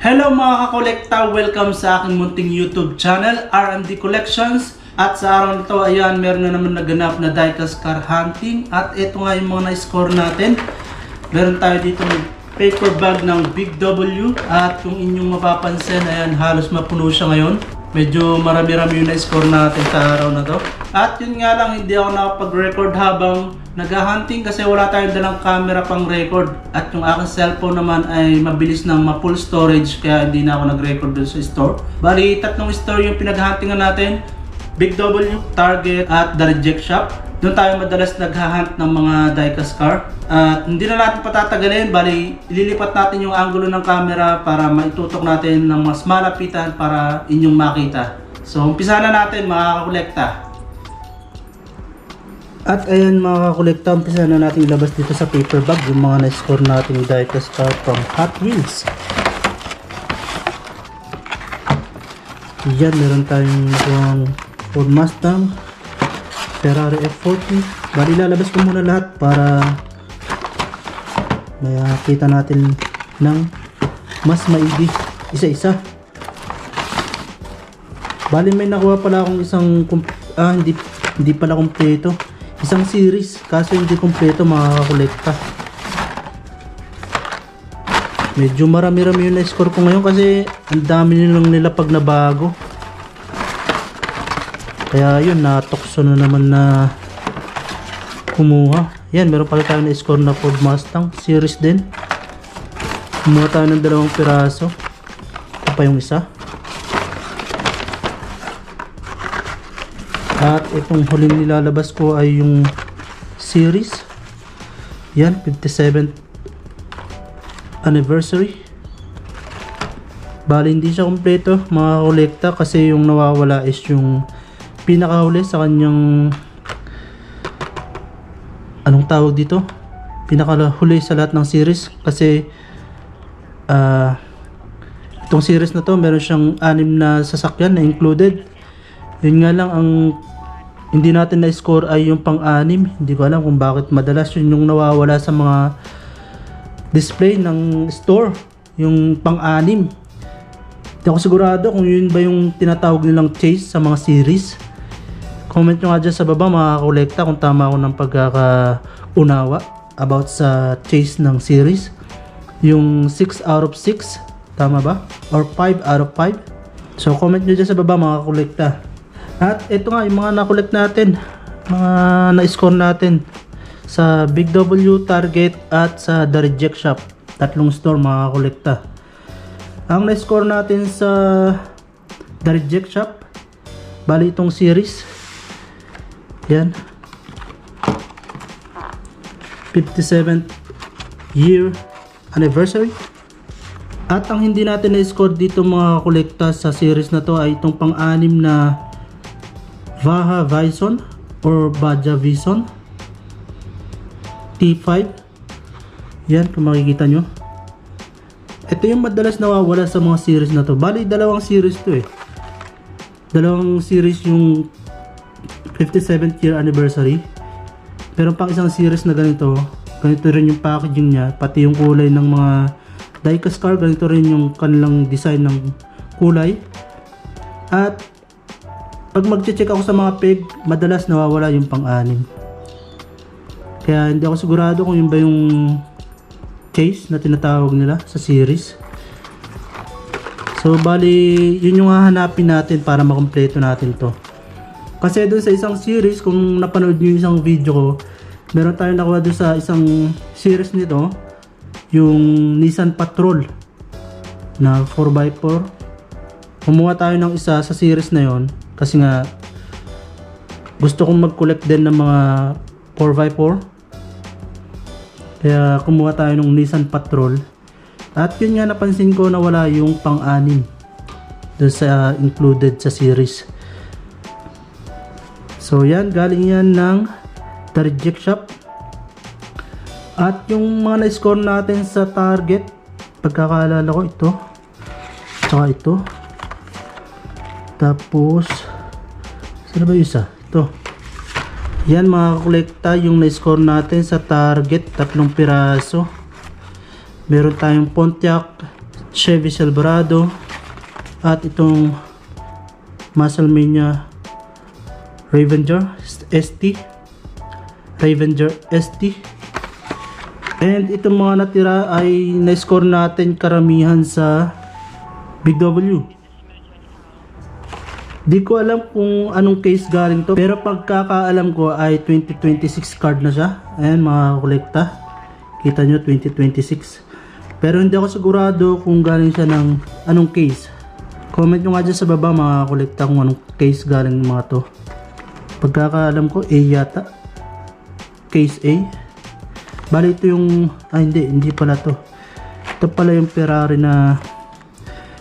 Hello mga kakolekta! Welcome sa aking munting YouTube channel, RMD Collections. At sa araw nito, ayan, meron na naman naganap na diecast car hunting. At ito nga yung mga na-score natin. Meron tayo dito ng paper bag ng Big W. At kung inyong mapapansin, ayan, halos mapuno siya ngayon. Medyo marami-rami yung na-score natin sa araw na to. At yun nga lang, hindi ako nakapag-record habang nag-hunting kasi wala tayong dalang camera pang record. At yung aking cellphone naman ay mabilis nang ma-full storage kaya hindi na ako nag-record dun sa store. Bali, tatlong store yung pinag-huntingan natin. Big W, Target, at The Reject Shop. Doon tayo madalas nag-hunt ng mga diecast car. At hindi na natin patatagalin, bali ililipat natin yung angulo ng camera para maitutok natin ng mas malapitan para inyong makita. So umpisa na natin mga kakolekta. At ayan mga kakolekta, umpisa na natin ilabas dito sa paper bag yung mga na-score natin diecast car from Hot Wheels. Yan, meron tayong Ford Mustang, Ferrari F40. Bali lalabas ko muna lahat para makita natin ng mas maigi isa-isa. Bali may nakuha pala akong isang hindi pala kompleto. Isang series kaso hindi kompleto mga kakolekta. Medyo marami-rami yung na-score ko ngayon kasi ang dami nilang nilapag na bago. Kaya yun, natokso na naman na kumuha. Yan, meron pala tayo na-score na Ford Mustang series din. Kumuha tayo ng 2 piraso. Ito pa yung isa. At itong huling nilalabas ko ay yung series. Yan, 57th anniversary. Bali hindi siya kompleto mga kolekta kasi yung nawawala is yung pinakahuli sa kanyang anong tawag dito? Pinakahuli sa lahat ng series kasi itong series na to meron siyang 6 na sasakyan na included. Yun nga lang ang hindi natin na-score ay yung pang-6. Hindi ko alam kung bakit madalas yun yung nawawala sa mga display ng store, yung pang-6. Hindi ako sigurado kung yun ba yung tinatawag nilang chase sa mga series. Comment nyo nga dyan sa baba mga kolekta kung tama ako ng pagkakaunawa about sa chase ng series. Yung 6 out of 6, tama ba? Or 5 out of 5. So comment nyo dyan sa baba mga kolekta. At ito nga yung mga nakolekt natin, mga na-score natin sa Big W, Target at sa The Reject Shop. 3 store mga kolekta. Ang na-score natin sa The Reject Shop, bali itong series. Yan, 57th year anniversary. At ang hindi natin na-score dito mga kolekta sa series na to ay itong pang-6 na Baja Bison or Baja Bison T5. Yan, kung makikita nyo, ito yung madalas nawawala sa mga series na to. Bali 2 series to eh. 2 series yung 57th year anniversary. Pero pang isang series na ganito rin yung packaging niya, pati yung kulay ng mga diecast car, ganito rin yung kanilang design ng kulay. At pag mag-check ako sa mga peg, madalas nawawala yung pang-6. Kaya hindi ako sigurado kung yun ba yung chase na tinatawag nila sa series. So bali yun yung hahanapin natin para makompleto natin to. Kasi dun sa isang series, kung napanood nyo yung isang video ko, meron tayong nakuha dun sa isang series nito, yung Nissan Patrol na 4x4. Kumuha tayo ng isa sa series na yon kasi nga gusto kong mag-collect din ng mga 4x4. Kaya kumuha tayo ng Nissan Patrol. At yun nga, napansin ko na wala yung pang-6 dun sa included sa series. So yan, galing yan ng The Reject Shop. At yung mga na-score natin sa Target, pagkakaalala ko ito, tsaka ito. Tapos saan ba yung isa? Ito. Yan mga kolekta, yung na-score natin sa Target, 3 piraso. Meron tayong Pontiac Chevy Silverado, at itong Musclemania Ravenger ST. And itong mga natira ay na-score natin karamihan sa Big W. Di ko alam kung anong case galing to, pero pagkakaalam ko ay 2026 card na siya. Ayan mga kolekta, kita nyo 2026. Pero hindi ako sigurado kung galing siya ng anong case. Comment nyo nga dyan sa baba mga kolekta kung anong case galing mga to. Pagkakaalam ko A yata, case A. Bali ito yung, hindi pala to. Ito pala yung Ferrari na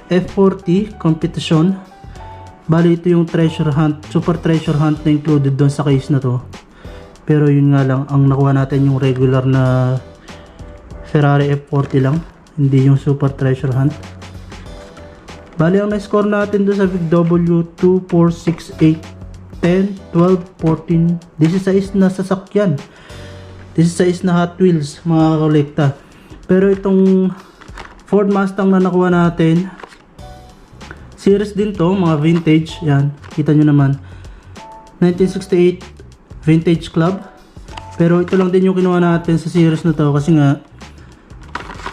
F40 competition. Bali ito yung treasure hunt, super treasure hunt na included doon sa case na to. Pero yun nga lang, ang nakuha natin yung regular na Ferrari F40 lang, hindi yung super treasure hunt. Bali ang na-score natin doon sa Big W 2, 4, 6, 8, 10, 12, 14, 16 na sasakyan. 16 na Hot Wheels mga kolekta. Pero itong Ford Mustang na nakuha natin, series din to, mga vintage. Yan, kita nyo naman 1968 Vintage Club. Pero ito lang din yung kinuha natin sa series na to, kasi nga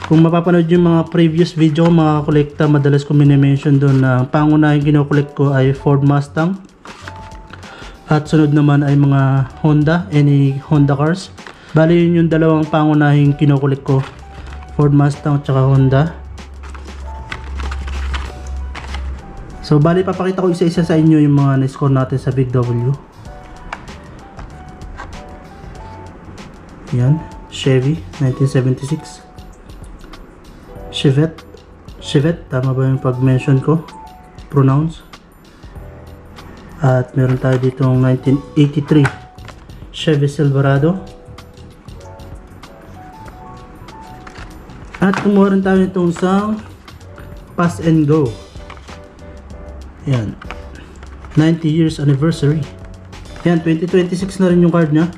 kung mapapanood yung mga previous video mga kolekta, madalas ko minimension doon na pangunahing kinokolekt ko ay Ford Mustang, at sunod naman ay mga Honda, any Honda cars. Bali yun yung dalawang pangunahing kinokolekt ko, Ford Mustang at saka Honda. So bali papakita ko isa-isa sa inyo yung mga na-score natin sa Big W. Yan, Chevy 1976. Chevette, tama ba yung pag-mention ko? Pronounce. At meron tayo dito ng 1983 Chevy Silverado. At kumuha rin tayo nitong isang Pass and Go. Yan, 90 years anniversary. Yan, 2026 na rin yung card nya.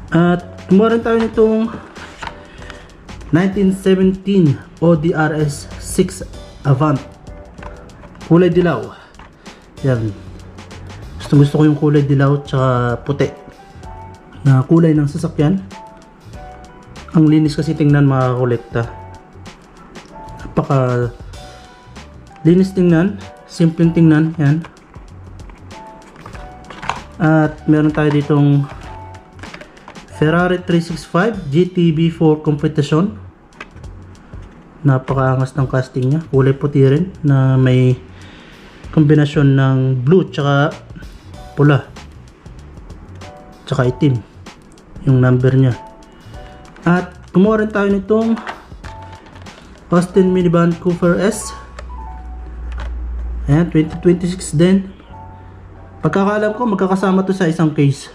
At kumuha rin tayo nitong 1917 Audi RS6 Avant, kulay dilaw. Yan, gusto ko yung kulay dilaw tsaka puti na kulay ng sasakyan. Ang linis kasi tingnan mga kolekta, napaka linis tingnan, simpleng tingnan. Yan. At meron tayo ditong Ferrari 365 GTB4 competition. Napakaangas ng casting niya, kulay puti rin na may kombinasyon ng blue tsaka pula tsaka itim yung number niya. At kumuha rin tayo nitong Austin Minivan Cooper S. Ayan, 2026 din. Pagkakaalam ko magkakasama to sa isang case.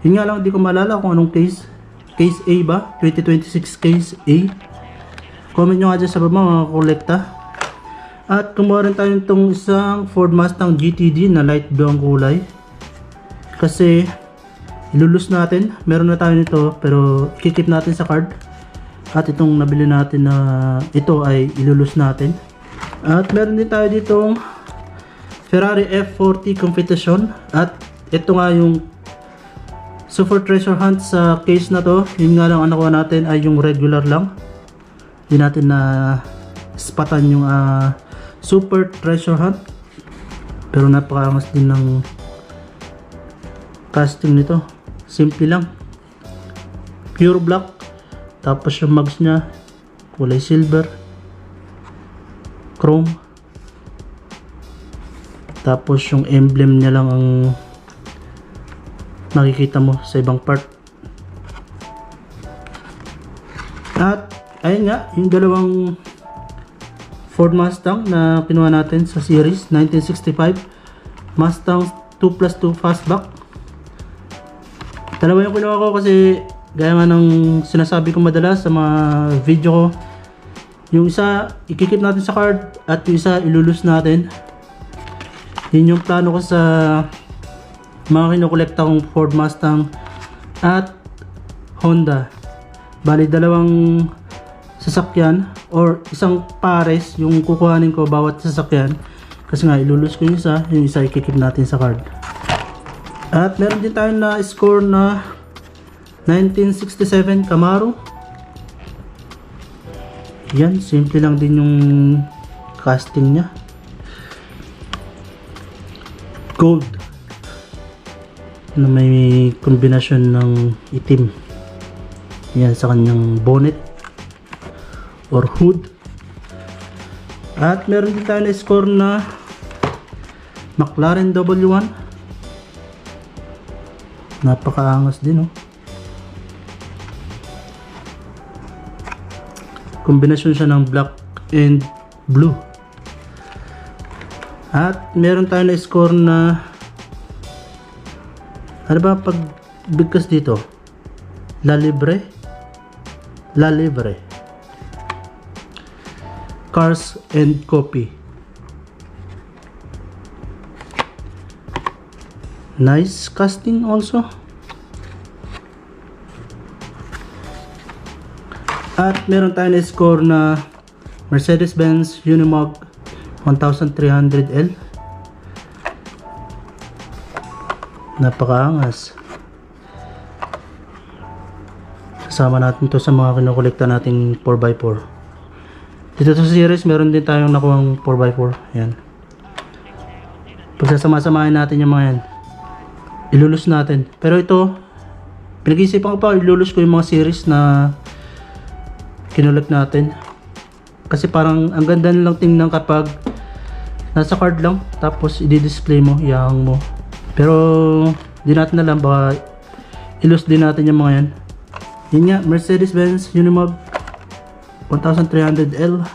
Yun nga lang, hindi ko maalala kung anong case. Case A ba? 2026 case A. Comment nyo nga dyan sa baba mga kolekta. At kumuha rin tayo nitong isang Ford Mustang GTD na light blue ang kulay. Kasi ilulus natin. Meron na tayo nito pero ikikip natin sa card. At itong nabili natin na ito ay ilulus natin. At meron din tayo ditong Ferrari F40 competition. At ito nga yung super treasure hunt sa case na to. Yun nga lang ang nakuha natin ay yung regular lang. Hindi natin na spatan yung super treasure hunt. Pero napakaangas din ng casting nito. Simple lang, pure black. Tapos yung mugs nya kulay silver, chrome. Tapos yung emblem nya lang ang makikita mo sa ibang part. At ayun nga, yung dalawang Ford Mustang na kinuha natin sa series 1965 Mustang 2+2 Fastback. Dalawa yung kinuha ko kasi gaya nga ng sinasabi ko madalas sa mga video ko, yung isa ikikip natin sa card at yung isa ilulus natin. Yun yung plano ko sa mga kinukolekta kong Ford Mustang at Honda. Bali dalawang sasakyan, or isang pares yung kukuhanin ko bawat sasakyan. Kasi nga ilulus ko yung isa ikikip natin sa card. At meron din tayo na score na 1967 Camaro. Yan, simple lang din yung casting nya. Gold na may kombinasyon ng itim. Yan sa kanyang bonnet or hood. At meron din tayo na score na McLaren W1. Napakaangas din, oh. Kombinasyon siya ng black and blue. At meron tayo na score na, ano ba pag bigkas dito? La Libre Cars and Coffee. Nice casting also. At meron tayo na score na Mercedes-Benz Unimog 1300L. Napakaangas. Kasama natin to sa mga kinukolekta nating 4x4. Dito sa series meron din tayong nakuhang 4x4. Yan. Pagsasama-samahin natin yung mga yan, ilulus natin. Pero ito, pinag-iisipan ko pa, ilulus ko yung mga series na kinulek natin. Kasi parang ang ganda nilang tingnan kapag nasa card lang, tapos i-display mo, ihahang mo. Pero di natin alam, baka ilus din natin yung mga yan. Yun nga, Mercedes-Benz Unimog 1300L.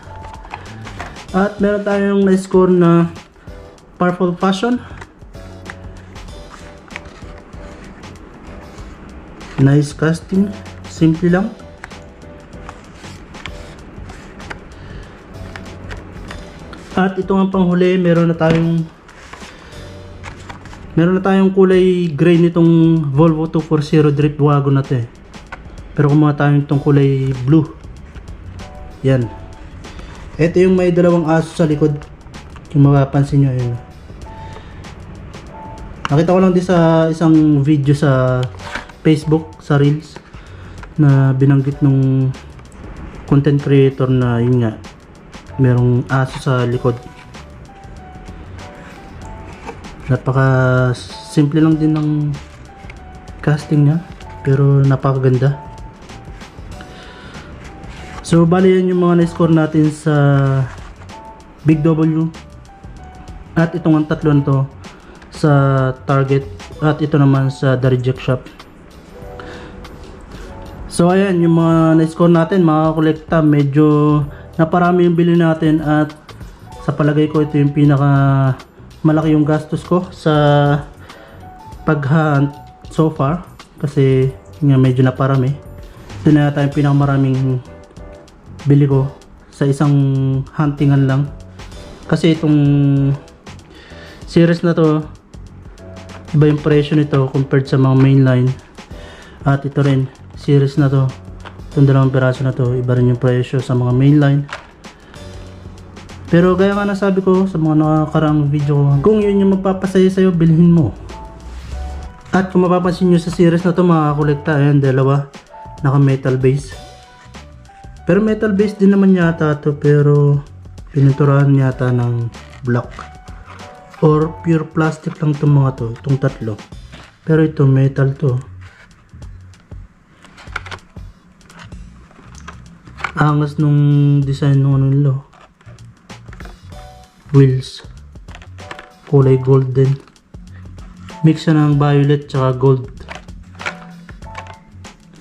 At meron tayong na-score na Purple Passion. Nice casting, simple lang. At ito ang panghuli, meron na tayong kulay gray nitong Volvo 240 Drift Wagon na to, eh. Pero kumuha tayo itong kulay blue. Yan. Ito yung may dalawang aso sa likod. Kung mapapansin nyo, yun. Nakita ko lang din sa isang video sa Facebook, sa Reels, na binanggit nung content creator na yun nga, merong aso sa likod. Napaka simple lang din ng casting niya, pero napakaganda. So bali yan yung mga na-score natin sa Big W. At itong ang tatlo to sa Target, at ito naman sa The Reject Shop. So ayan yung mga na-score natin, mga kolekta. Medyo naparami yung bili natin, at sa palagay ko ito yung pinaka malaki yung gastos ko sa pag-hunt so far, kasi nga medyo naparami. Ito na yata yung pinakamaraming bili ko sa isang huntingan lang, kasi itong series na to iba yung presyo nito compared sa mga mainline. At ito rin, series na to, itong dalawang piraso na to, iba rin yung presyo sa mga mainline. Pero gaya nga nasabi ko sa mga nakakaraang video ko, kung yun yung magpapasaya sa'yo, bilhin mo. At kung mapapansin nyo sa series na to mga kolekta, ayan, dalawa naka metal base. Pero metal base din naman yata to, pero pininturahan yata ng black or pure plastic lang itong mga to, itong tatlo. Pero ito metal to. Angas nung design ng ano nila. Wheels kulay golden, mix siya ng violet tsaka gold.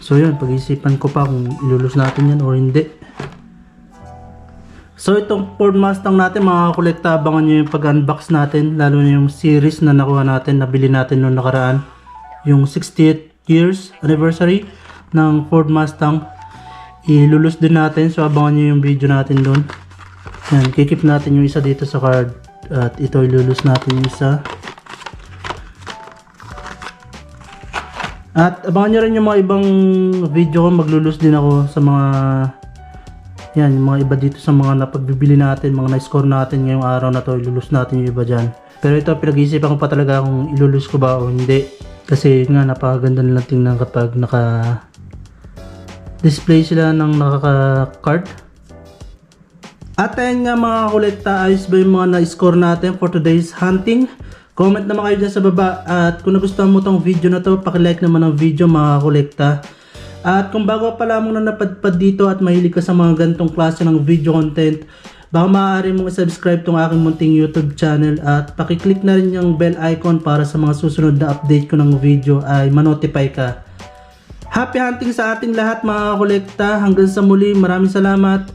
So yun, pag-isipan ko pa kung ilulus natin yan or hindi. So itong Ford Mustang natin mga kolekta, abangan nyo yung pag-unbox natin, lalo na yung series na nakuha natin, nabili natin noong nakaraan, yung 68 years anniversary ng Ford Mustang. Ilulus din natin, so abangan nyo yung video natin doon. Yan, kikip natin yung isa dito sa card, at ito ilulus natin yung isa. At abangan nyo rin yung mga ibang video ko, maglulus din ako sa mga Yan, yung mga iba dito sa mga napagbibili natin, mga na-score natin ngayong araw na to, ilulus natin yung iba dyan. Pero ito, pinag-iisipan ko pa talaga kung ilulus ko ba o hindi. Kasi nga, napakaganda nilang tingnan kapag naka-display sila ng nakaka-card. At ayun nga mga kolekta, ayos ba yung mga na-score natin for today's hunting? Comment naman kayo dyan sa baba. At kung nagustuhan mo tong video na to, pakilike naman ang video mga kolekta. At kung bago pa lamang na napadpad dito at mahilig ka sa mga ganitong klase ng video content, baka maaari mong subscribe tong aking munting YouTube channel at pakiclick na rin yung bell icon para sa mga susunod na update ko ng video ay manotify ka. Happy hunting sa ating lahat mga kolekta. Hanggang sa muli, maraming salamat.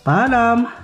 Paalam!